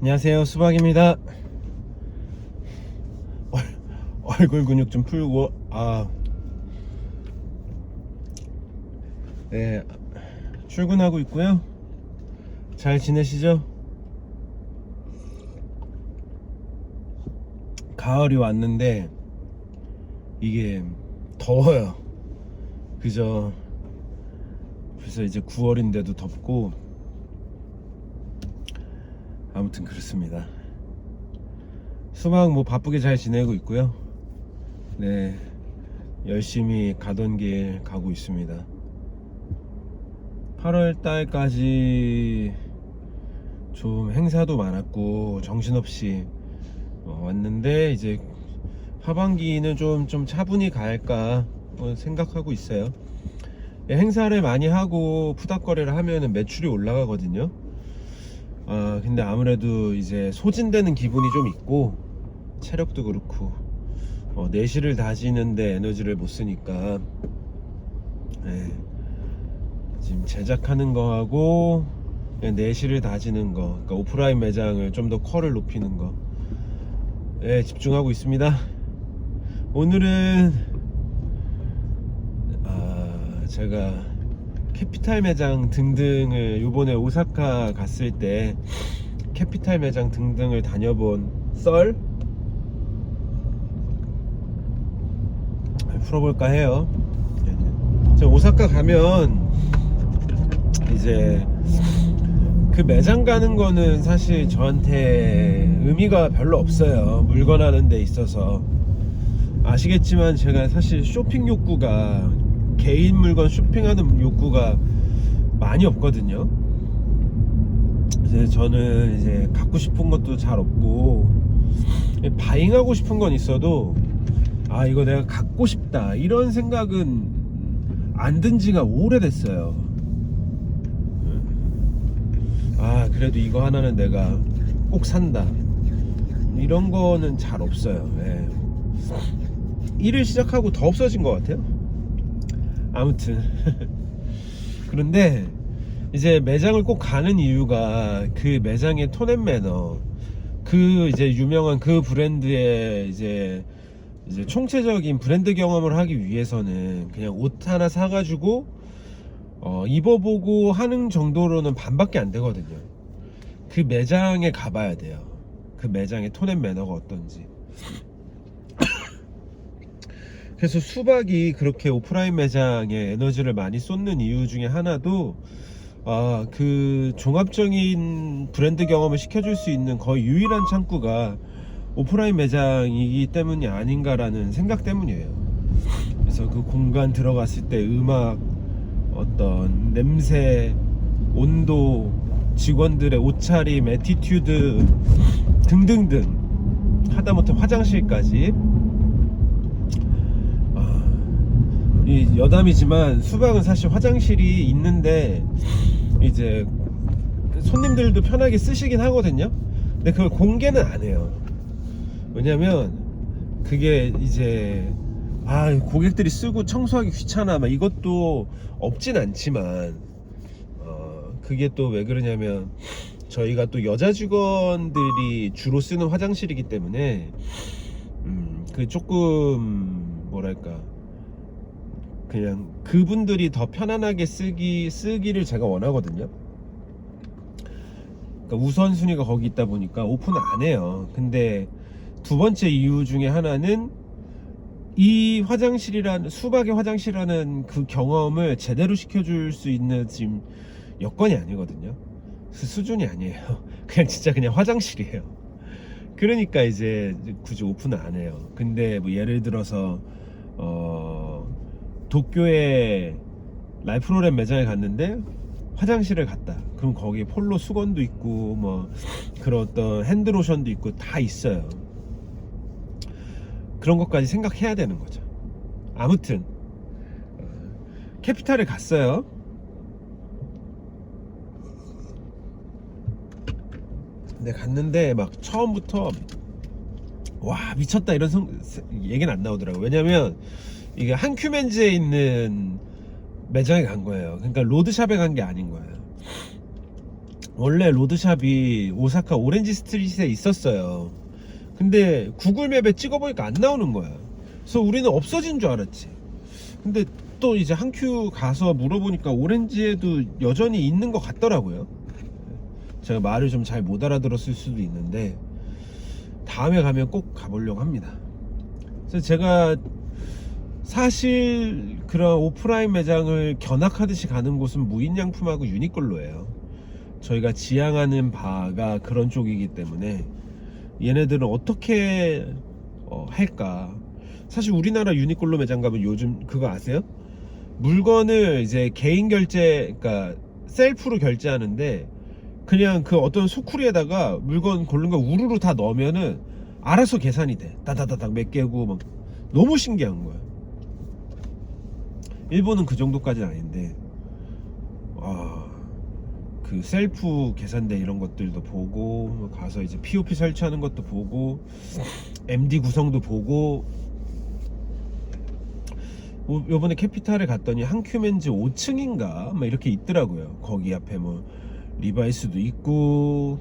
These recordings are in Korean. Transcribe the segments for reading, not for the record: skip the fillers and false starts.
안녕하세요, 수박입니다. 얼굴 근육 좀 풀고 네, 출근하고 있고요. 잘 지내시죠? 가을이 왔는데 이게 더워요. 그죠? 벌써 이제 9월인데도 덥고 아무튼 그렇습니다. 수박 바쁘게 잘 지내고 있고요. 네, 열심히 가던 길 가고 있습니다. 8월 달까지 좀 행사도 많았고 정신없이 왔는데 이제 하반기는 좀 차분히 갈까 생각하고 있어요. 행사를 많이 하고 푸닥거리를 하면은 매출이 올라가거든요. 근데 아무래도 이제 소진되는 기분이 좀 있고 체력도 그렇고 내실을 다지는데 에너지를 못 쓰니까 지금 제작하는 거하고 내실을 다지는 거, 그러니까 오프라인 매장을 좀 더 퀄을 높이는 거 집중하고 있습니다. 오늘은 제가 캐피탈 매장 등등을 요번에 오사카 갔을 때 캐피탈 매장 등등을 다녀본 썰 풀어볼까 해요. 제가 오사카 가면 이제 그 매장 가는 거는 사실 저한테 의미가 별로 없어요. 물건 하는 데 있어서. 아시겠지만 제가 사실 쇼핑 욕구가, 개인 물건 쇼핑하는 욕구가 많이 없거든요. 이제 저는 이제 갖고 싶은 것도 잘 없고, 바잉하고 싶은 건 있어도 이거 내가 갖고 싶다 이런 생각은 안 든 지가 오래됐어요. 그래도 이거 하나는 내가 꼭 산다 이런 거는 잘 없어요. 일을 시작하고 더 없어진 것 같아요. 아무튼 그런데 이제 매장을 꼭 가는 이유가 그 매장의 톤 앤 매너, 그 이제 유명한 그 브랜드의 이제 총체적인 브랜드 경험을 하기 위해서는 그냥 옷 하나 사가지고 입어보고 하는 정도로는 반밖에 안 되거든요. 그 매장에 가봐야 돼요. 그 매장의 톤 앤 매너가 어떤지. 그래서 수박이 그렇게 오프라인 매장에 에너지를 많이 쏟는 이유 중에 하나도 그 종합적인 브랜드 경험을 시켜줄 수 있는 거의 유일한 창구가 오프라인 매장이기 때문이 아닌가라는 생각 때문이에요. 그래서 그 공간 들어갔을 때 음악, 어떤 냄새, 온도, 직원들의 옷차림, 애티튜드 등등등, 하다못해 화장실까지. 이 여담이지만 수박은 사실 화장실이 있는데 이제 손님들도 편하게 쓰시긴 하거든요. 근데 그걸 공개는 안 해요. 왜냐면 그게 이제 고객들이 쓰고 청소하기 귀찮아 막 이것도 없진 않지만 그게 또 왜 그러냐면 저희가 또 여자 직원들이 주로 쓰는 화장실이기 때문에 그 조금 뭐랄까, 그냥 그분들이 더 편안하게 쓰기를 제가 원하거든요. 그러니까 우선순위가 거기 있다 보니까 오픈을 안 해요. 근데 두 번째 이유 중에 하나는 이 화장실이라는, 수박의 화장실이라는 그 경험을 제대로 시켜줄 수 있는 지금 여건이 아니거든요. 그 수준이 아니에요. 그냥 화장실이에요. 그러니까 이제 굳이 오픈을 안 해요. 근데 예를 들어서 도쿄에 라이프로렌 매장에 갔는데 화장실을 갔다. 그럼 거기에 폴로 수건도 있고 그런 어떤 핸드로션도 있고 다 있어요. 그런 것까지 생각해야 되는 거죠. 아무튼 캐피탈에 갔어요. 근데 갔는데 처음부터 와 미쳤다 이런 얘기는 안 나오더라고요. 왜냐면 이게 한큐멘즈에 있는 매장에 간 거예요. 그러니까 로드샵에 간 게 아닌 거예요. 원래 로드샵이 오사카 오렌지 스트릿에 있었어요. 근데 구글맵에 찍어보니까 안 나오는 거야. 그래서 우리는 없어진 줄 알았지. 근데 또 이제 한큐 가서 물어보니까 오렌지에도 여전히 있는 것 같더라고요. 제가 말을 좀 잘 못 알아들었을 수도 있는데 다음에 가면 꼭 가보려고 합니다. 그래서 제가 사실 그런 오프라인 매장을 견학하듯이 가는 곳은 무인양품하고 유니클로예요. 저희가 지향하는 바가 그런 쪽이기 때문에 얘네들은 어떻게 할까. 사실 우리나라 유니클로 매장 가면 요즘 그거 아세요? 물건을 이제 개인 결제, 그러니까 셀프로 결제하는데 그냥 그 어떤 소쿠리에다가 물건 고른 거 우르르 다 넣으면은 알아서 계산이 돼. 다다다닥 몇 개고 막. 너무 신기한 거야. 일본은 그 정도까지는 아닌데 그 셀프 계산대 이런 것들도 보고 가서 이제 POP 설치하는 것도 보고 MD 구성도 보고. 요번에 캐피탈에 갔더니 한큐멘즈 5층인가 막 이렇게 있더라고요. 거기 앞에 뭐 리바이스도 있고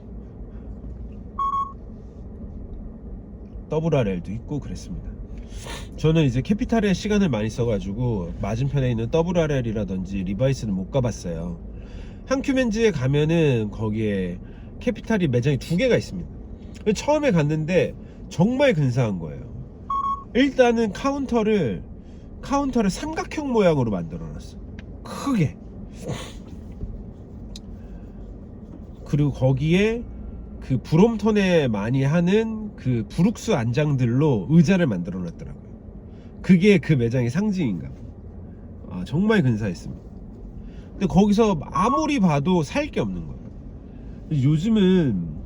WRL도 있고 그랬습니다. 저는 이제 캐피탈에 시간을 많이 써가지고 맞은편에 있는 WRL이라든지 리바이스는 못 가봤어요. 한큐멘즈에 가면은 거기에 캐피탈이 매장이 2개가 있습니다. 처음에 갔는데 정말 근사한 거예요. 일단은 카운터를 삼각형 모양으로 만들어 놨어. 크게. 그리고 거기에 그 브롬톤에 많이 하는 그 브룩스 안장들로 의자를 만들어 놨더라고요. 그게 그 매장의 상징인가. 정말 근사했습니다. 근데 거기서 아무리 봐도 살 게 없는 거예요. 요즘은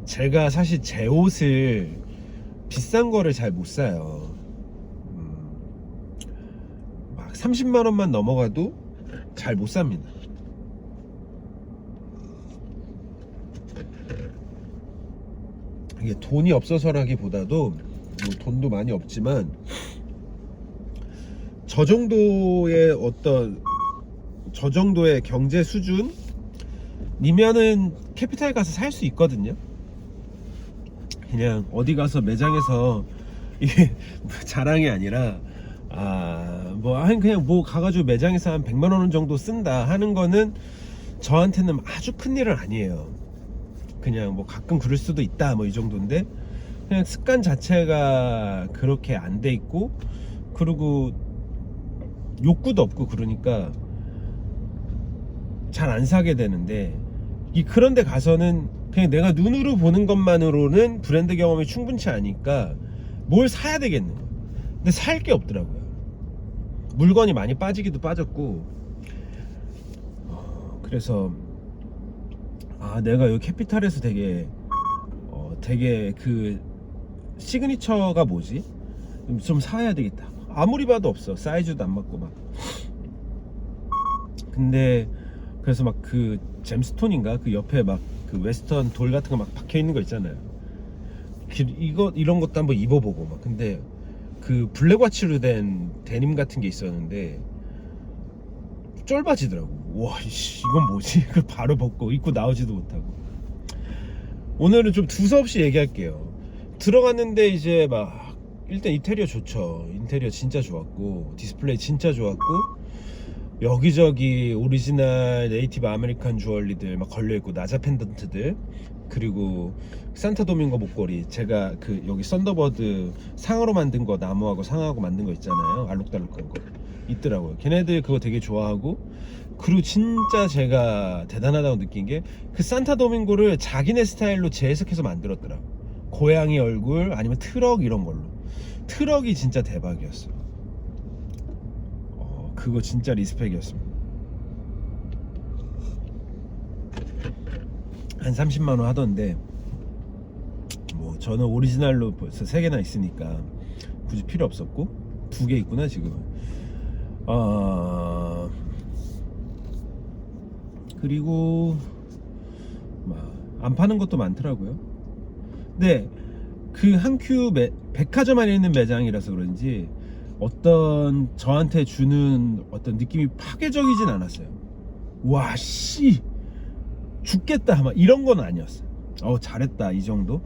제가 사실 제 옷을 비싼 거를 잘 못 사요. 막 30만 원만 넘어가도 잘 못 삽니다. 이게 돈이 없어서라기보다도 뭐 돈도 많이 없지만 저 정도의 경제 수준이면은 캐피탈 가서 살 수 있거든요. 그냥 어디 가서 매장에서 이게 자랑이 아니라 그냥 뭐 가가지고 매장에서 한 100만 원 정도 쓴다 하는 거는 저한테는 아주 큰 일은 아니에요. 그냥 뭐 가끔 그럴 수도 있다 뭐 이 정도인데 그냥 습관 자체가 그렇게 안 돼 있고 그리고 욕구도 없고 그러니까 잘 안 사게 되는데 그런 데 가서는 그냥 내가 눈으로 보는 것만으로는 브랜드 경험이 충분치 않으니까 뭘 사야 되겠는 거야. 근데 살 게 없더라고요. 물건이 많이 빠지기도 빠졌고 그래서 내가 여기 캐피탈에서 되게 그 시그니처가 뭐지? 좀 사야 되겠다. 아무리 봐도 없어. 사이즈도 안 맞고 막. 근데 그래서 막 그 잼스톤인가 그 옆에 막 그 웨스턴 돌 같은 거 막 박혀 있는 거 있잖아요. 이런 것도 한번 입어보고 막. 근데 그 블랙와치로 된 데님 같은 게 있었는데 쫄바지더라고. 와, 이건 뭐지? 그 바로 벗고 입고 나오지도 못하고. 오늘은 좀 두서없이 얘기할게요. 들어갔는데 이제 막 일단 인테리어 좋죠. 인테리어 진짜 좋았고 디스플레이 진짜 좋았고 여기저기 오리지널 네이티브 아메리칸 주얼리들 막 걸려있고 나자 펜던트들 그리고 산타도밍고 목걸이 제가 그 여기 썬더버드 상으로 만든 거 나무하고 상하고 만든 거 있잖아요. 알록달록한 거 있더라고요. 걔네들 그거 되게 좋아하고 그리고 진짜 제가 대단하다고 느낀 게 그 산타도밍고를 자기네 스타일로 재해석해서 만들었더라고. 고양이 얼굴 아니면 트럭 이런 걸로. 트럭이 진짜 대박이었어. 그거 진짜 리스펙이었습니다. 한 30만원 하던데 뭐 저는 오리지널로 벌써 3개나 있으니까 굳이 필요 없었고 2개 있구나 지금은. 그리고 안 파는 것도 많더라고요. 근데 그 한큐 백화점 안에 있는 매장이라서 그런지 어떤 저한테 주는 어떤 느낌이 파괴적이진 않았어요. 와 씨 죽겠다 막 이런 건 아니었어. 잘했다 이 정도.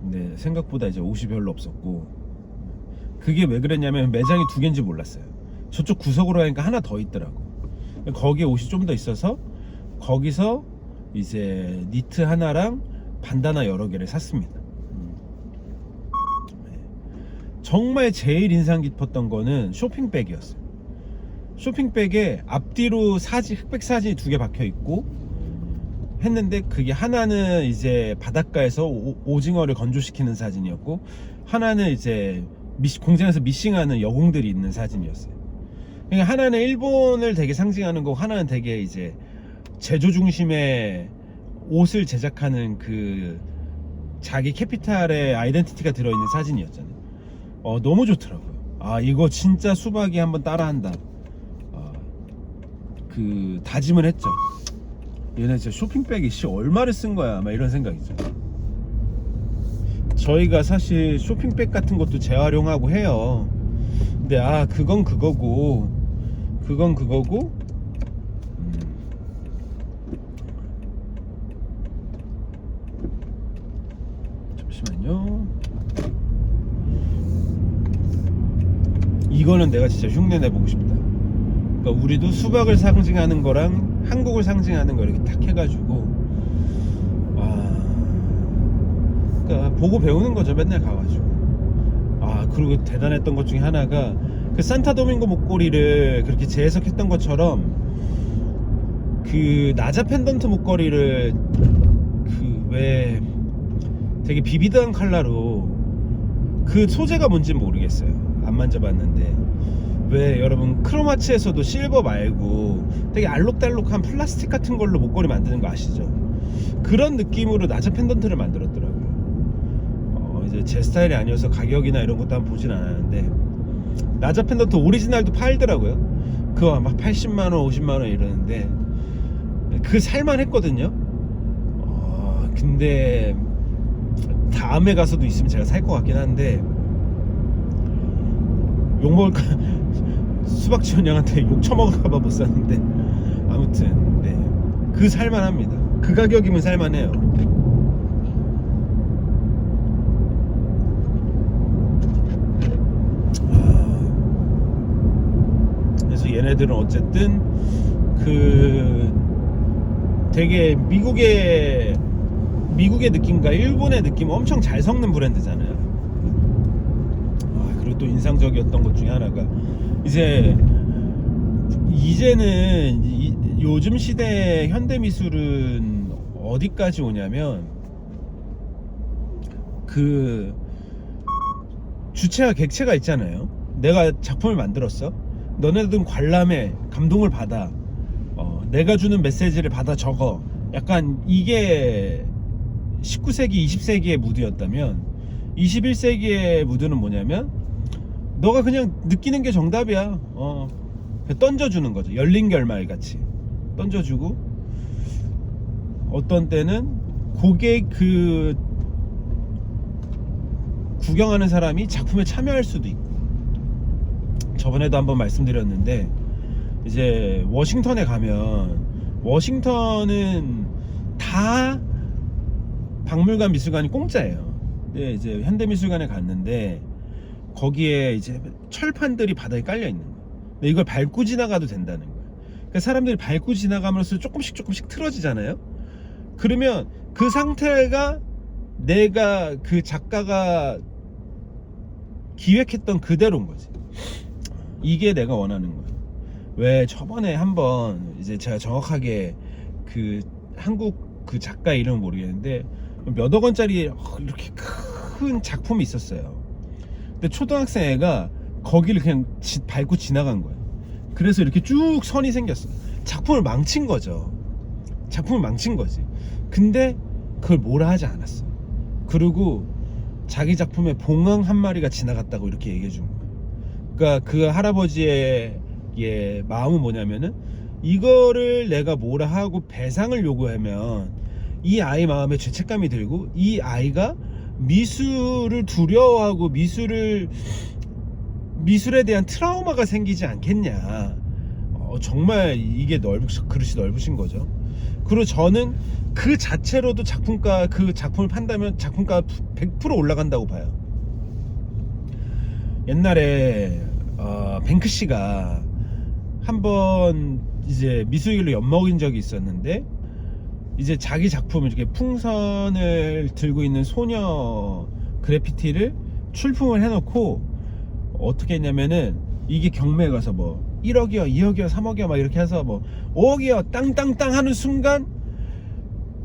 근데 생각보다 이제 옷이 별로 없었고, 그게 왜 그랬냐면 매장이 두 개인지 몰랐어요. 저쪽 구석으로 가니까 하나 더 있더라고. 거기에 옷이 좀 더 있어서 거기서 이제 니트 하나랑 반다나 여러 개를 샀습니다. 정말 제일 인상 깊었던 거는 쇼핑백이었어요. 쇼핑백에 앞뒤로 흑백 사진이 두 개 박혀 있고 했는데, 그게 하나는 이제 바닷가에서 오징어를 건조시키는 사진이었고, 하나는 이제 공장에서 미싱하는 여공들이 있는 사진이었어요. 그러니까 하나는 일본을 되게 상징하는 거고, 하나는 되게 이제 제조 중심의 옷을 제작하는 그 자기 캐피탈의 아이덴티티가 들어있는 사진이었잖아요. 너무 좋더라고요. 이거 진짜 수박이 한번 따라한다. 그 다짐을 했죠. 얘네 진짜 쇼핑백이 얼마를 쓴 거야 막 이런 생각이죠. 저희가 사실 쇼핑백 같은 것도 재활용하고 해요. 근데 그건 그거고 잠시만요. 이거는 내가 진짜 흉내 내보고 싶다. 그러니까 우리도 수박을 상징하는 거랑 한국을 상징하는 거 이렇게 딱 해가지고, 그러니까 보고 배우는 거죠. 맨날 가가지고. 그리고 대단했던 것 중에 하나가 그 산타도밍고 목걸이를 그렇게 재해석했던 것처럼 그 나자 펜던트 목걸이를 그 왜 되게 비비드한 컬러로, 그 소재가 뭔지는 모르겠어요. 안 만져봤는데, 왜 여러분 크로마츠에서도 실버 말고 되게 알록달록한 플라스틱 같은 걸로 목걸이 만드는 거 아시죠? 그런 느낌으로 나자 펜던트를 만들었더라고요. 이제 제 스타일이 아니어서 가격이나 이런 것도 한번 보진 않았는데, 나자 펜던트 오리지널도 팔더라고요. 그거 막 80만원 50만원 이러는데 그 살만 했거든요. 근데 다음에 가서도 있으면 제가 살 것 같긴 한데, 욕먹을까 수박지원 형한테 욕 처먹을까봐 못 샀는데, 아무튼 네, 그 살만합니다. 그 가격이면 살만해요. 그래서 얘네들은 어쨌든 그 되게 미국의 느낌과 일본의 느낌 엄청 잘 섞는 브랜드잖아요. 그리고 또 인상적이었던 것 중에 하나가 이제는 요즘 시대 현대 미술은 어디까지 오냐면, 그 주체와 객체가 있잖아요. 내가 작품을 만들었어. 너네들은 관람해, 감동을 받아. 내가 주는 메시지를 받아 적어. 약간 이게 19세기, 20세기의 무드였다면, 21세기의 무드는 뭐냐면, 너가 그냥 느끼는 게 정답이야. 던져주는 거죠. 열린 결말 같이 던져주고, 어떤 때는 고객 그 구경하는 사람이 작품에 참여할 수도 있고. 저번에도 한번 말씀드렸는데, 이제 워싱턴에 가면, 워싱턴은 다 박물관 미술관이 공짜예요. 근데 이제 현대미술관에 갔는데 거기에 이제 철판들이 바닥에 깔려 있는 거예요. 근데 이걸 밟고 지나가도 된다는 거예요. 그러니까 사람들이 밟고 지나가면서 조금씩 틀어지잖아요. 그러면 그 상태가 내가 그 작가가 기획했던 그대로인 거지. 이게 내가 원하는 거예요. 왜 저번에 한번 이제 제가 정확하게 그 한국 그 작가 이름은 모르겠는데 몇억 원짜리 이렇게 큰 작품이 있었어요. 근데 초등학생 애가 거기를 그냥 밟고 지나간 거예요. 그래서 이렇게 쭉 선이 생겼어. 작품을 망친 거죠. 작품을 망친 거지. 근데 그걸 뭐라 하지 않았어. 그리고 자기 작품에 봉황 한 마리가 지나갔다고 이렇게 얘기해 준 거예요. 그러니까 그 할아버지의 마음은 뭐냐면은, 이거를 내가 뭐라 하고 배상을 요구하면 이 아이 마음에 죄책감이 들고, 이 아이가 미술을 두려워하고 미술을 미술에 대한 트라우마가 생기지 않겠냐. 정말 이게 그릇이 넓으신 거죠. 그리고 저는 그 자체로도 그 작품을 판다면 작품가 100% 올라간다고 봐요. 옛날에 뱅크시가 한번 이제 미술계로 엿먹인 적이 있었는데, 이제 자기 작품을 이렇게 풍선을 들고 있는 소녀 그래피티를 출품을 해놓고 어떻게 했냐면은, 이게 경매에 가서 뭐 1억이요 2억이요 3억이요 막 이렇게 해서 뭐 5억이요 땅땅땅 하는 순간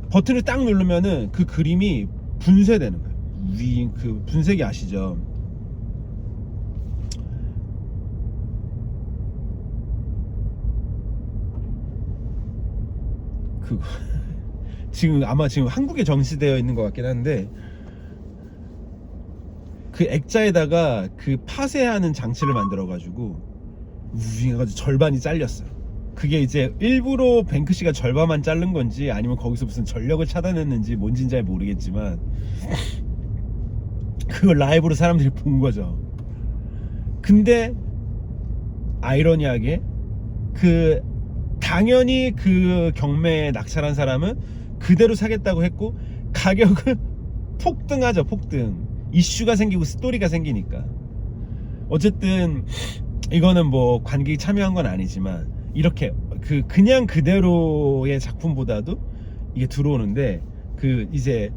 버튼을 딱 누르면은 그 그림이 분쇄되는 거예요. 그 분쇄기 아시죠? 그거 지금 한국에 정시되어 있는 것 같긴 한데, 그 액자에다가 그 파쇄하는 장치를 만들어 가지고 해가지고 절반이 잘렸어요. 그게 이제 일부러 뱅크시가 절반만 자른 건지 아니면 거기서 무슨 전력을 차단했는지 뭔진 잘 모르겠지만, 그걸 라이브로 사람들이 본 거죠. 근데 아이러니하게 당연히 그 경매에 낙찰한 사람은 그대로 사겠다고 했고, 가격은 폭등하죠. 폭등. 이슈가 생기고 스토리가 생기니까. 어쨌든 이거는 뭐 관객이 참여한 건 아니지만, 이렇게 그냥 그대로의 작품보다도 이게 들어오는데, 이제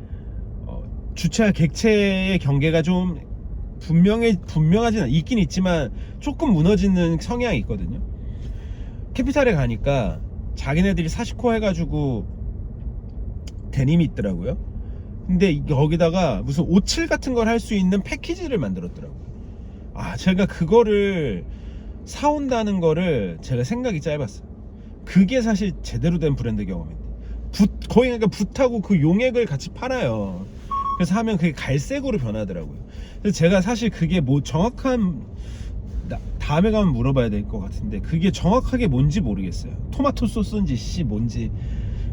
주체와 객체의 경계가 좀 분명하지는 있긴 있지만 조금 무너지는 성향이 있거든요. 캐피탈에 가니까 자기네들이 사시코 해가지고 데님이 있더라고요. 근데 여기다가 무슨 오칠 같은 걸 할 수 있는 패키지를 만들었더라고요. 제가 그거를 사온다는 거를 제가 생각이 짧았어요. 그게 사실 제대로 된 브랜드 경험인데, 거의 그러니까 붓하고 그 용액을 같이 팔아요. 그래서 하면 그게 갈색으로 변하더라고요. 그래서 제가 사실 그게 뭐 정확한, 다음에 가면 물어봐야 될 것 같은데, 그게 정확하게 뭔지 모르겠어요. 토마토 소스인지 뭔지.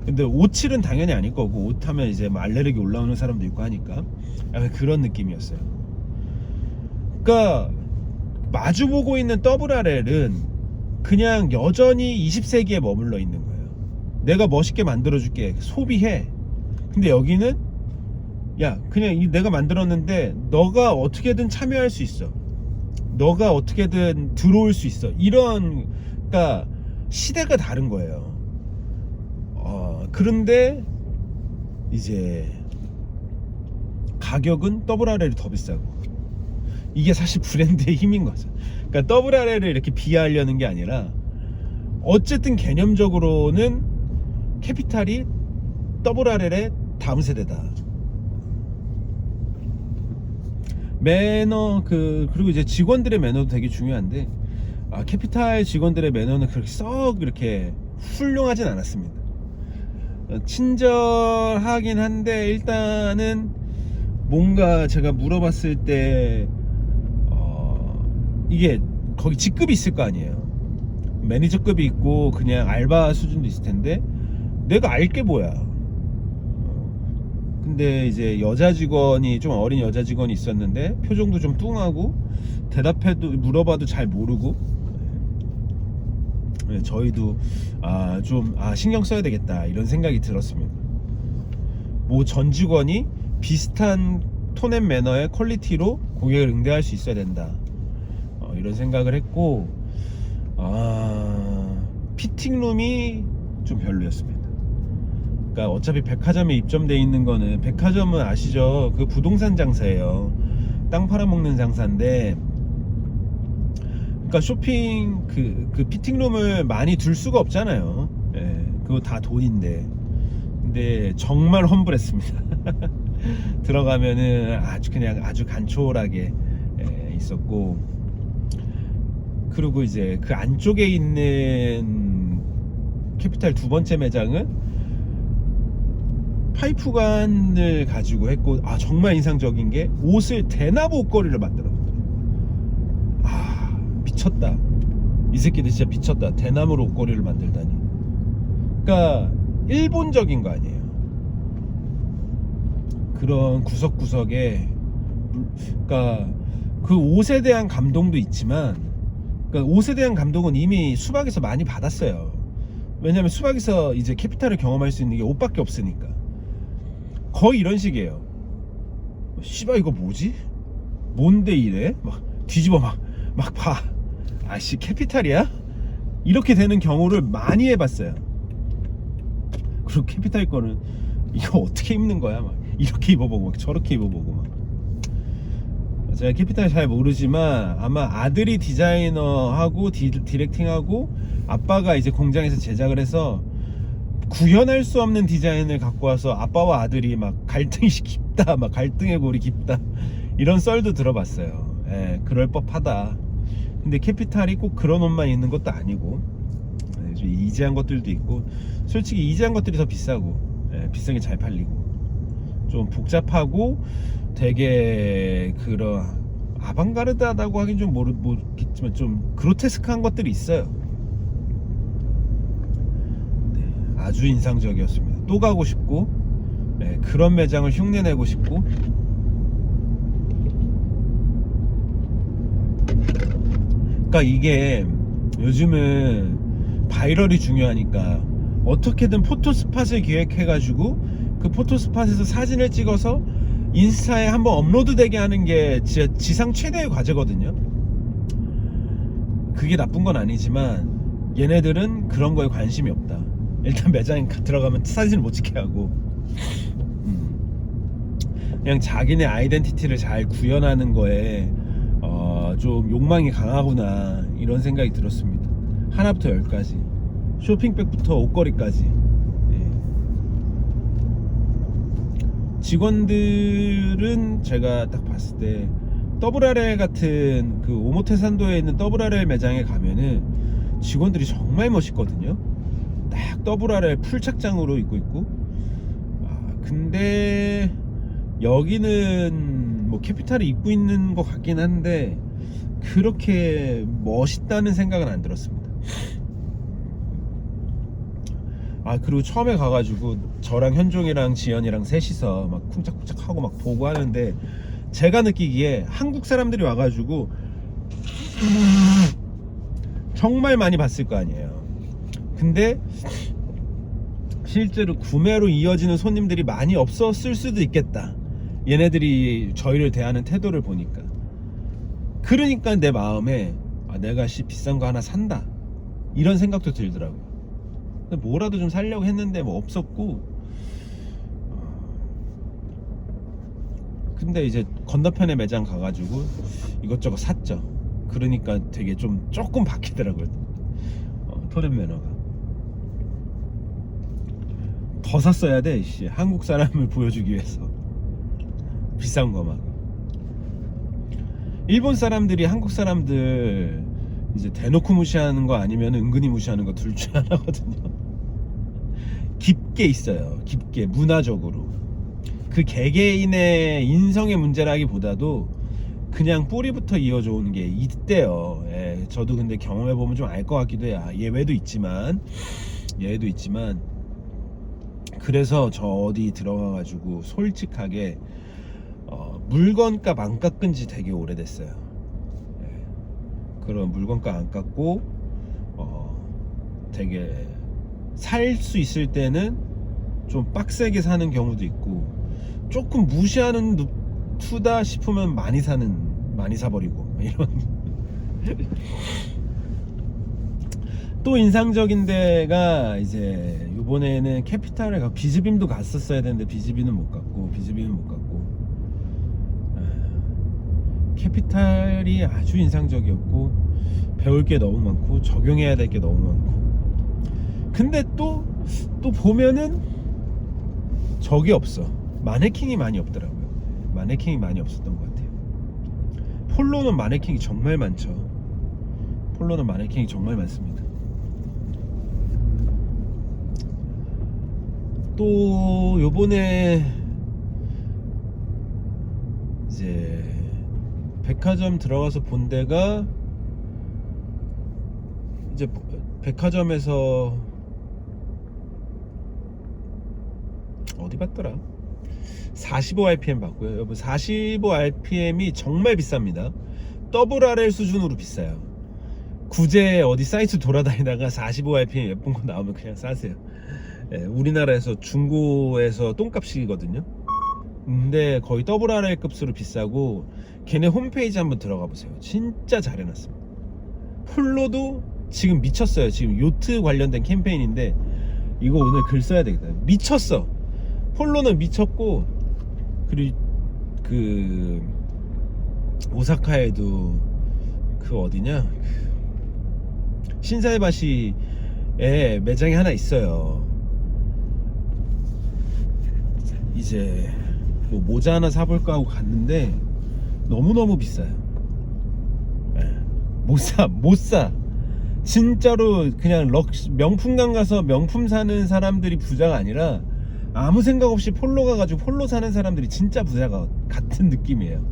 근데 오칠은 당연히 아닐 거고, 옷하면 이제 뭐 알레르기 올라오는 사람도 있고 하니까 약간 그런 느낌이었어요. 그러니까 마주보고 있는 WRL은 그냥 여전히 20세기에 머물러 있는 거예요. 내가 멋있게 만들어줄게, 소비해. 근데 여기는 야, 그냥 내가 만들었는데 너가 어떻게든 참여할 수 있어, 너가 어떻게든 들어올 수 있어, 그러니까 시대가 다른 거예요. 그런데 이제 가격은 WRL이 더 비싸고, 이게 사실 브랜드의 힘인 거죠. 그러니까 WRL을 이렇게 비하하려는 게 아니라, 어쨌든 개념적으로는 캐피탈이 WRL의 다음 세대다. 매너, 그리고 이제 직원들의 매너도 되게 중요한데, 캐피탈 직원들의 매너는 그렇게 썩 이렇게 훌륭하진 않았습니다. 친절하긴 한데, 일단은 뭔가 제가 물어봤을 때 이게 거기 직급이 있을 거 아니에요. 매니저급이 있고 그냥 알바 수준도 있을 텐데, 내가 알게 뭐야. 근데 이제 여자 직원이, 좀 어린 여자 직원이 있었는데 표정도 좀 뚱하고 대답해도 물어봐도 잘 모르고, 저희도 좀 신경 써야 되겠다 이런 생각이 들었습니다. 뭐 전 직원이 비슷한 톤 앤 매너의 퀄리티로 고객을 응대할 수 있어야 된다, 이런 생각을 했고, 피팅룸이 좀 별로였습니다. 그러니까 어차피 백화점에 입점돼 있는 거는, 백화점은 아시죠? 그 부동산 장사예요. 땅 팔아먹는 장사인데, 그러니까 쇼핑 그 피팅룸을 많이 둘 수가 없잖아요. 그거 다 돈인데. 근데 정말 험불했습니다. 들어가면은 아주 간초하게 있었고, 그리고 이제 그 안쪽에 있는 캐피탈 두 번째 매장은 파이프관을 가지고 했고, 정말 인상적인 게 옷을 대나무 옷걸이를 만들었거든요. 미쳤다, 이 새끼들 진짜 미쳤다. 대나무로 옷걸이를 만들다니. 그러니까 일본적인 거 아니에요. 그런 구석구석에, 그러니까 그 옷에 대한 감동도 있지만, 그러니까 옷에 대한 감동은 이미 수박에서 많이 받았어요. 왜냐면 수박에서 이제 캐피탈을 경험할 수 있는 게 옷밖에 없으니까. 거의 이런 식이에요. 씨발 이거 뭐지? 뭔데 이래? 막 뒤집어 막 봐. 아씨 캐피탈이야? 이렇게 되는 경우를 많이 해봤어요. 그리고 캐피탈 거는 이거 어떻게 입는 거야? 막 이렇게 입어보고 막 저렇게 입어보고 막. 제가 캐피탈 잘 모르지만 아마 아들이 디자이너하고 디렉팅하고 아빠가 이제 공장에서 제작을 해서 구현할 수 없는 디자인을 갖고 와서 아빠와 아들이 막 갈등이 깊다, 막 갈등의 골이 깊다 이런 썰도 들어봤어요. 예, 그럴 법하다. 근데 캐피탈이 꼭 그런 옷만 있는 것도 아니고 좀 이지한 것들도 있고, 솔직히 이지한 것들이 더 비싸고, 예, 비싼 게 잘 팔리고, 좀 복잡하고 되게 그런 아방가르드하다고 하긴 좀 모르겠지만 좀 그로테스크한 것들이 있어요. 네, 아주 인상적이었습니다. 또 가고 싶고, 네, 그런 매장을 흉내내고 싶고. 그러니까 이게 요즘은 바이럴이 중요하니까 어떻게든 포토스팟을 기획해가지고 그 포토스팟에서 사진을 찍어서 인스타에 한번 업로드 되게 하는 게 진짜 지상 최대의 과제거든요. 그게 나쁜 건 아니지만 얘네들은 그런 거에 관심이 없다. 일단 매장에 들어가면 사진을 못 찍게 하고, 그냥 자기네 아이덴티티를 잘 구현하는 거에 좀 욕망이 강하구나 이런 생각이 들었습니다. 하나부터 열까지, 쇼핑백부터 옷걸이까지. 직원들은 제가 딱 봤을 때 더블RL 같은 그 오모테산도에 있는 더블RL 매장에 가면은 직원들이 정말 멋있거든요. 딱 더블RL 풀 착장으로 입고 있고. 근데 여기는 뭐 캐피탈이 입고 있는 것 같긴 한데 그렇게 멋있다는 생각은 안 들었습니다. 그리고 처음에 가가지고 저랑 현종이랑 지연이랑 셋이서 막 쿵짝쿵짝 하고 막 보고 하는데, 제가 느끼기에 한국 사람들이 와가지고 정말 많이 봤을 거 아니에요. 근데 실제로 구매로 이어지는 손님들이 많이 없었을 수도 있겠다, 얘네들이 저희를 대하는 태도를 보니까. 그러니까 내 마음에 내가 비싼 거 하나 산다 이런 생각도 들더라고요. 뭐라도 좀 살려고 했는데 뭐 없었고, 근데 이제 건너편에 매장 가가지고 이것저것 샀죠. 그러니까 되게 좀 조금 바뀌더라고요. 토렌 매너가 더 샀어야 돼. 한국 사람을 보여주기 위해서 비싼 거 막. 일본 사람들이 한국 사람들 이제 대놓고 무시하는 거 아니면 은근히 무시하는 거 둘 중 하나거든요. 깊게 있어요. 깊게 문화적으로. 그 개개인의 인성의 문제라기보다도 그냥 뿌리부터 이어져 오는 게 있대요. 예, 저도 근데 경험해보면 좀 알 것 같기도 해요. 예외도 있지만 그래서 저 어디 들어가가지고 솔직하게 물건값 안 깎은 지 되게 오래됐어요. 예, 그런 물건값 안 깎고 되게 살 수 있을 때는 좀 빡세게 사는 경우도 있고, 조금 무시하는 투다 싶으면 많이 사버리고 이런. 또 인상적인 데가 이제 이번에는 캐피탈에 비즈빔도 갔었어야 되는데 비즈빔은 못 갔고 캐피탈이 아주 인상적이었고, 배울 게 너무 많고 적용해야 될 게 너무 많고. 근데 또 보면은 적이 없어. 마네킹이 많이 없더라고요. 마네킹이 많이 없었던 것 같아요. 폴로는 마네킹이 정말 많죠. 폴로는 마네킹이 정말 많습니다. 또 요번에 이제 백화점 들어가서 본 데가, 이제 백화점에서 어디 봤더라? 45rpm 봤고요. 여러분 45rpm이 정말 비쌉니다. 더블 RL 수준으로 비싸요. 구제 어디 사이트 돌아다니다가 45rpm 예쁜 거 나오면 그냥 사세요. 예, 우리나라에서 중고에서 똥값이거든요. 근데 거의 더블 RL 급수로 비싸고, 걔네 홈페이지 한번 들어가 보세요. 진짜 잘 해놨습니다. 폴로도 지금 미쳤어요. 지금 요트 관련된 캠페인인데 이거 오늘 글 써야 되겠다. 미쳤어. 폴로는 미쳤고, 그리고 그 오사카에도 그 어디냐, 신사이바시에 매장이 하나 있어요. 이제 뭐 모자 하나 사볼까 하고 갔는데 너무너무 비싸요. 못사. 진짜로 그냥 명품관 가서 명품 사는 사람들이 부자가 아니라 아무 생각 없이 폴로 가가지고 폴로 사는 사람들이 진짜 부자가 같은 느낌이에요.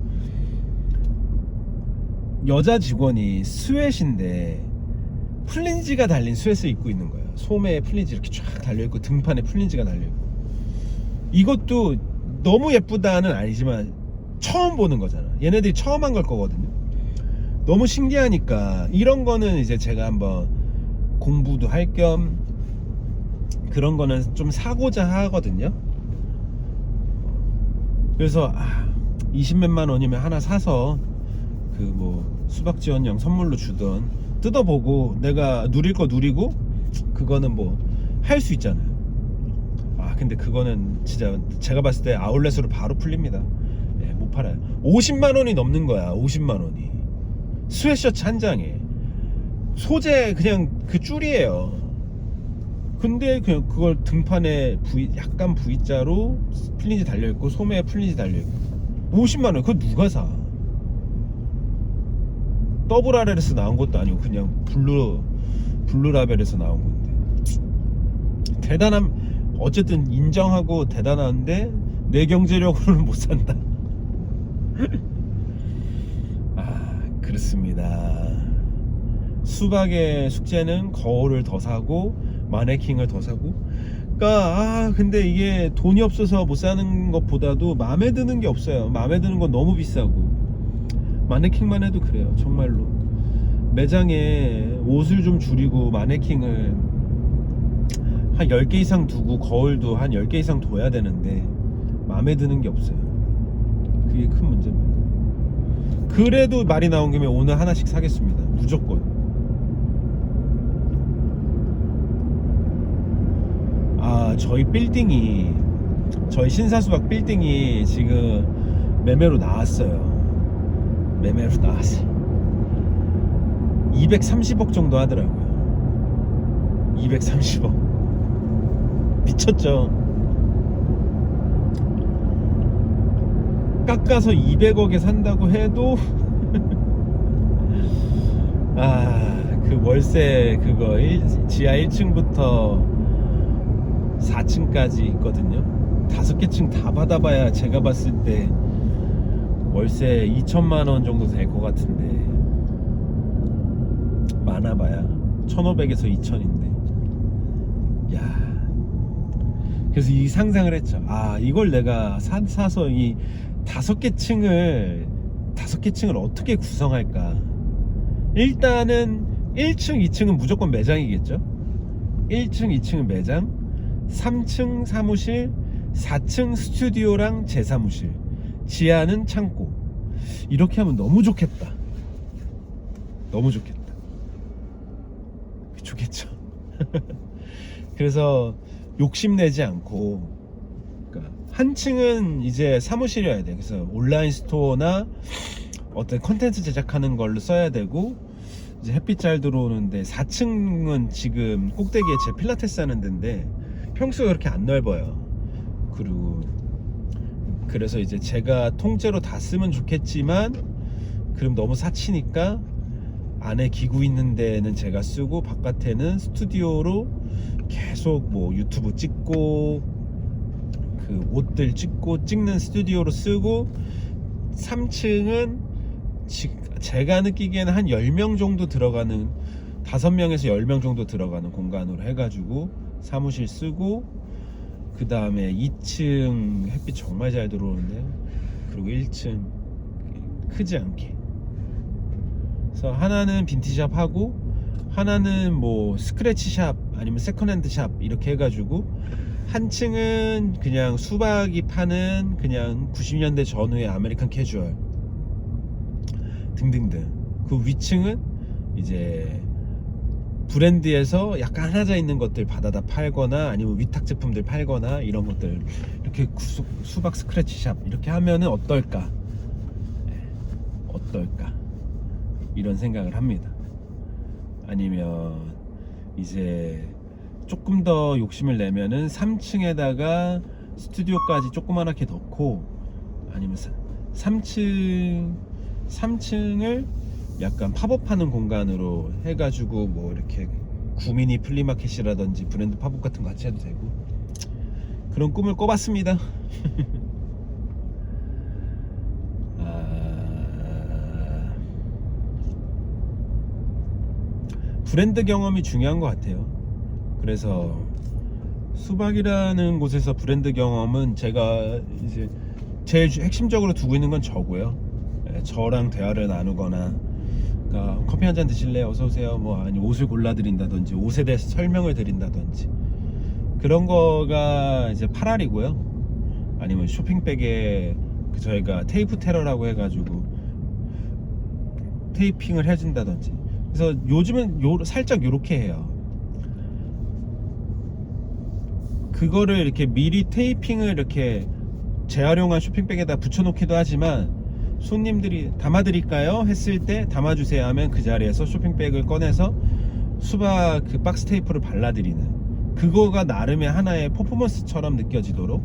여자 직원이 스웨트인데 플린지가 달린 스웨트 입고 있는 거예요. 소매에 플린지 이렇게 쫙 달려있고 등판에 플린지가 달려있고. 이것도 너무 예쁘다는 아니지만 처음 보는 거잖아. 얘네들이 처음 한 걸 거거든요. 너무 신기하니까 이런 거는 이제 제가 한번 공부도 할 겸 그런 거는 좀 사고자 하거든요. 그래서 20몇만 원이면 하나 사서 그 뭐 수박 지원용 선물로 주던 뜯어보고 내가 누릴 거 누리고, 그거는 뭐 할 수 있잖아요. 근데 그거는 진짜 제가 봤을 때 아울렛으로 바로 풀립니다. 예, 못 팔아요. 50만 원이 넘는 거야. 50만 원이 스웨트셔츠 한 장에. 소재 그냥 그 줄이에요. 근데 그냥 그걸 등판에 약간 V자로 플린지 달려있고 소매에 플린지 달려있고 50만 원. 그거 누가 사? 더블 RL에서 나온 것도 아니고 그냥 블루 라벨에서 나온 건데 어쨌든 인정하고 대단한데 내 경제력으로는 못 산다. 그렇습니다. 수박의 숙제는 거울을 더 사고 마네킹을 더 사고. 그러니까 근데 이게 돈이 없어서 못 사는 것보다도 마음에 드는 게 없어요. 마음에 드는 건 너무 비싸고. 마네킹만 해도 그래요. 정말로 매장에 옷을 좀 줄이고 마네킹을 한 10개 이상 두고 거울도 한 10개 이상 둬야 되는데 마음에 드는 게 없어요. 그게 큰 문제입니다. 그래도 말이 나온 김에 오늘 하나씩 사겠습니다. 무조건. 저희 빌딩이, 저희 신사수박 빌딩이 지금 매매로 나왔어요. 230억 정도 하더라고요. 230억. 미쳤죠. 깎아서 200억에 산다고 해도 그 월세 그거 지하 1층부터 4층까지 있거든요. 5개 층 다 받아봐야 제가 봤을 때 월세 2천만 원 정도 될 것 같은데, 많아봐야 1,500에서 2천인데. 그래서 이 상상을 했죠. 이걸 내가 사서 이 5개 층을 어떻게 구성할까. 일단은 1층, 2층은 무조건 매장이겠죠. 1층, 2층은 매장, 3층 사무실, 4층 스튜디오랑 제 사무실, 지하는 창고. 이렇게 하면 너무 좋겠다. 너무 좋겠다. 좋겠죠. 그래서 욕심내지 않고, 그러니까 한 층은 이제 사무실이어야 돼. 그래서 온라인 스토어나 어떤 컨텐츠 제작하는 걸로 써야 되고, 이제 햇빛 잘 들어오는데, 4층은 지금 꼭대기에 제 필라테스 하는 데인데 평소에 그렇게 안 넓어요. 그리고 그래서 이제 제가 통째로 다 쓰면 좋겠지만, 그럼 너무 사치니까 안에 기구 있는 데는 제가 쓰고 바깥에는 스튜디오로 계속 뭐 유튜브 찍고 그 옷들 찍는 스튜디오로 쓰고, 3층은 제가 느끼기에는 한 10명 정도 들어가는, 5명에서 10명 정도 들어가는 공간으로 해가지고 사무실 쓰고, 그 다음에 2층 햇빛 정말 잘 들어오는데, 그리고 1층 크지 않게 그래서 하나는 빈티지샵 하고 하나는 뭐 스크래치샵 아니면 세컨핸드샵 이렇게 해가지고 한 층은 그냥 수박이 파는 그냥 90년대 전후의 아메리칸 캐주얼 등등등, 그 위층은 이제 브랜드에서 약간 하나져 있는 것들 받아다 팔거나 아니면 위탁 제품들 팔거나 이런 것들 이렇게 수박 스크래치샵 이렇게 하면은 어떨까 이런 생각을 합니다. 아니면 이제 조금 더 욕심을 내면은 3층에다가 스튜디오까지 조그만하게 넣고, 아니면 3층을 약간 팝업하는 공간으로 해가지고 뭐 이렇게 구미니 플리마켓이라든지 브랜드 팝업 같은 거 같이 해도 되고, 그런 꿈을 꿔봤습니다. 브랜드 경험이 중요한 것 같아요. 그래서 수박이라는 곳에서 브랜드 경험은 제가 이제 제일 핵심적으로 두고 있는 건 저고요. 저랑 대화를 나누거나, 그러니까 커피 한잔 드실래요? 어서오세요. 뭐 아니 옷을 골라드린다든지 옷에 대해서 설명을 드린다든지, 그런 거가 이제 8알이고요. 아니면 쇼핑백에 저희가 테이프 테러라고 해가지고 테이핑을 해준다든지. 그래서 요즘은 살짝 요렇게 해요. 그거를 이렇게 미리 테이핑을 이렇게 재활용한 쇼핑백에다 붙여놓기도 하지만, 손님들이 담아드릴까요? 했을 때 담아주세요 하면 그 자리에서 쇼핑백을 꺼내서 수박 그 박스 테이프를 발라드리는, 그거가 나름의 하나의 퍼포먼스처럼 느껴지도록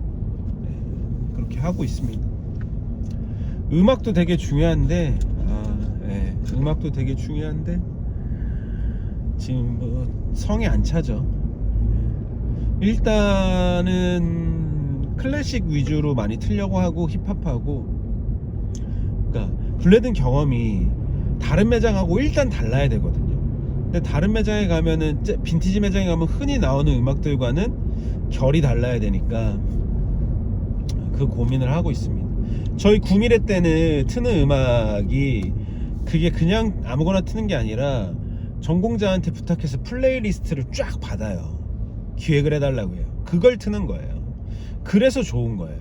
그렇게 하고 있습니다. 음악도 되게 중요한데 음악도 되게 중요한데 지금 뭐 성에 안 차죠. 일단은 클래식 위주로 많이 틀려고 하고 힙합하고, 그러니까 블레든 경험이 다른 매장하고 일단 달라야 되거든요. 근데 다른 매장에 가면은, 빈티지 매장에 가면 흔히 나오는 음악들과는 결이 달라야 되니까 그 고민을 하고 있습니다. 저희 구미래 때는 트는 음악이 그게 그냥 아무거나 트는 게 아니라 전공자한테 부탁해서 플레이리스트를 쫙 받아요. 기획을 해달라고 해요. 그걸 트는 거예요. 그래서 좋은 거예요.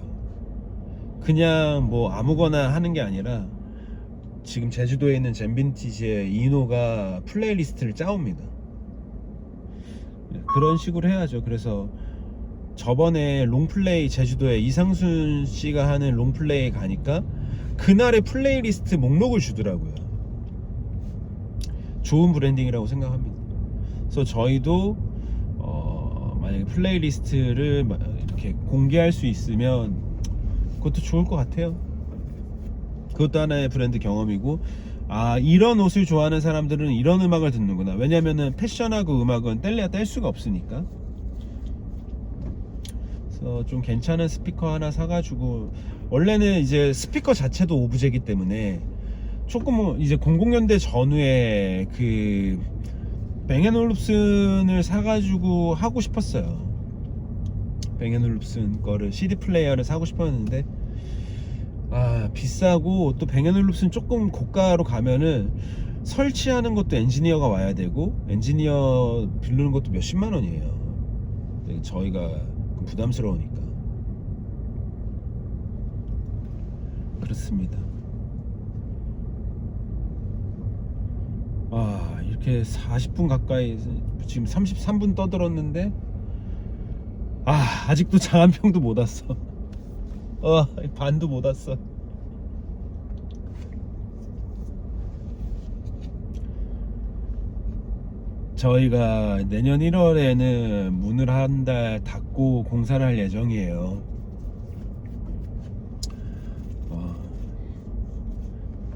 그냥 뭐 아무거나 하는 게 아니라 지금 제주도에 있는 젠빈티지의 이노가 플레이리스트를 짜옵니다. 그런 식으로 해야죠. 그래서 저번에 롱플레이, 제주도에 이상순 씨가 하는 롱플레이 가니까 그날의 플레이리스트 목록을 주더라고요. 좋은 브랜딩이라고 생각합니다. 그래서 저희도 만약에 플레이리스트를 이렇게 공개할 수 있으면 그것도 좋을 것 같아요. 그것도 하나의 브랜드 경험이고, 이런 옷을 좋아하는 사람들은 이런 음악을 듣는구나. 왜냐면은 패션하고 음악은 뗄래야 뗄 수가 없으니까. 그래서 좀 괜찮은 스피커 하나 사가지고, 원래는 이제 스피커 자체도 오브제이기 때문에 조금 이제 00년대 전후에 그 뱅앤올룹슨을 사가지고 하고 싶었어요. 뱅앤올룹슨 거를 CD 플레이어를 사고 싶었는데 비싸고, 또 뱅앤올룹슨 조금 고가로 가면은 설치하는 것도 엔지니어가 와야 되고, 엔지니어 빌리는 것도 몇십만 원이에요. 저희가 부담스러우니까. 그렇습니다. 이렇게 40분 가까이, 지금 33분 떠들었는데 아직도 장 한 평도 못 왔어. 반도 못 왔어. 저희가 내년 1월에는 문을 한 달 닫고 공사를 할 예정이에요.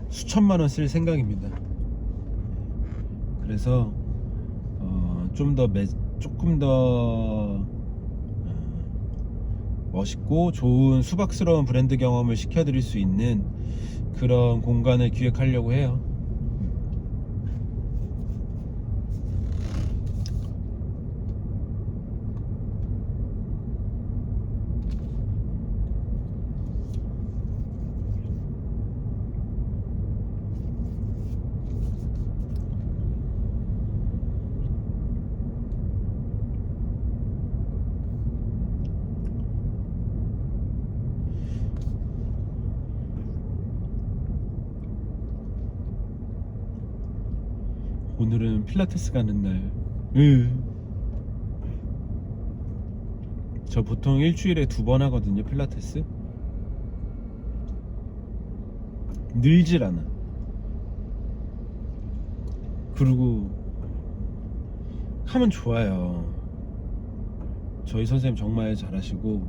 수천만 원 쓸 생각입니다. 그래서 조금 더 멋있고 좋은 수박스러운 브랜드 경험을 시켜드릴 수 있는 그런 공간을 기획하려고 해요. 오늘은 필라테스 가는 날. 저 보통 일주일에 2번 하거든요, 필라테스. 늘질 않아. 그리고 하면 좋아요. 저희 선생님 정말 잘하시고,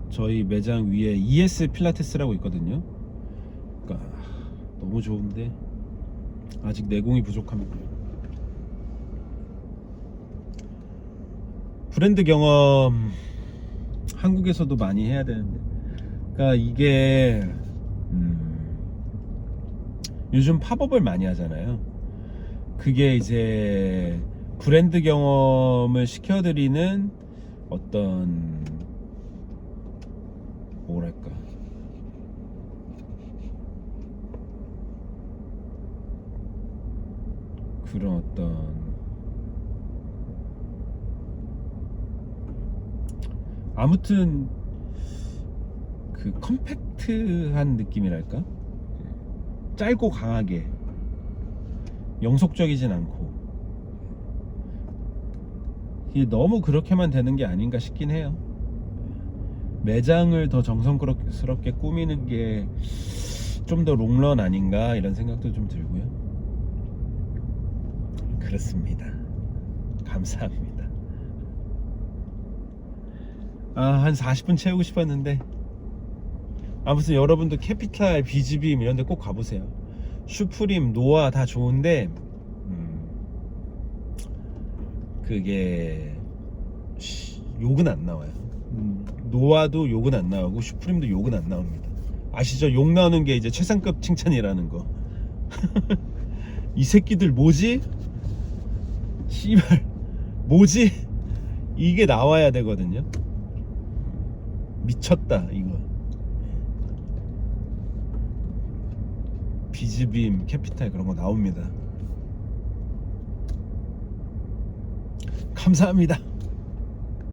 저희 매장 위에 ES 필라테스라고 있거든요. 그러니까 너무 좋은데 아직 내공이 부족합니다. 브랜드 경험 한국에서도 많이 해야 되는데, 그러니까 이게 요즘 팝업을 많이 하잖아요. 그게 이제 브랜드 경험을 시켜드리는 어떤, 뭐랄까, 그런 어떤, 아무튼 그 컴팩트한 느낌이랄까? 짧고 강하게, 영속적이진 않고, 이게 너무 그렇게만 되는 게 아닌가 싶긴 해요. 매장을 더 정성스럽게 꾸미는 게 좀 더 롱런 아닌가, 이런 생각도 좀 들고요. 그렇습니다. 감사합니다. 한 40분 채우고 싶었는데, 아무튼 여러분도 캐피탈, 비즈빔 이런 데 꼭 가보세요. 슈프림, 노아 다 좋은데 그게 욕은 안 나와요. 노아도 욕은 안 나오고 슈프림도 욕은 안 나옵니다. 아시죠? 욕 나오는 게 이제 최상급 칭찬이라는 거. 이 새끼들 뭐지? 씨발 뭐지? 이게 나와야 되거든요. 미쳤다 이거. 비즈빔, 캐피탈 그런 거 나옵니다. 감사합니다.